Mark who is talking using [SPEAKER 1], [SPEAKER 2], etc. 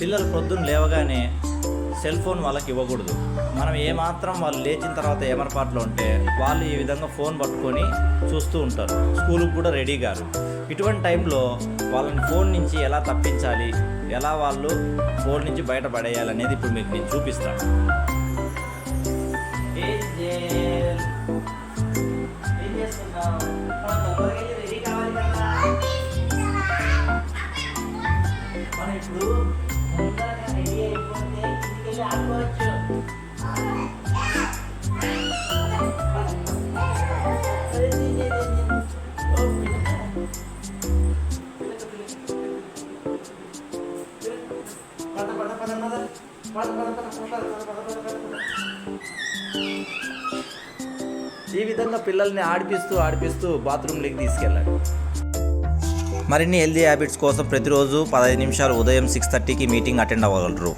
[SPEAKER 1] పిల్లలు పొద్దున్న లేవగానే సెల్ ఫోన్ వాళ్ళకి ఇవ్వకూడదు. మనం ఏమాత్రం వాళ్ళు లేచిన తర్వాత ఏమరపాట్లో ఉంటే వాళ్ళు ఈ విధంగా ఫోన్ పట్టుకొని చూస్తూ ఉంటారు, స్కూల్కి కూడా రెడీ గారు. ఇటువంటి టైంలో వాళ్ళని ఫోన్ నుంచి ఎలా తప్పించాలి, ఎలా వాళ్ళు ఫోన్ నుంచి బయటపడేయాలి అనేది ఇప్పుడు మీకు నేను చూపిస్తాను. మనం ఇప్పుడు రెడీ అయిపోతే ఇంటికి ఆడుకోవచ్చు. ఈ విధంగా పిల్లల్ని ఆడిపిస్తూ బాత్రూంలోకి తీసుకెళ్ళాలి. మరిన్ని హెల్దీ హ్యాబిట్స్ కోసం ప్రతిరోజు 15 నిమిషాలు ఉదయం 6:30కి మీటింగ్ అటెండ్ అవ్వగలరు.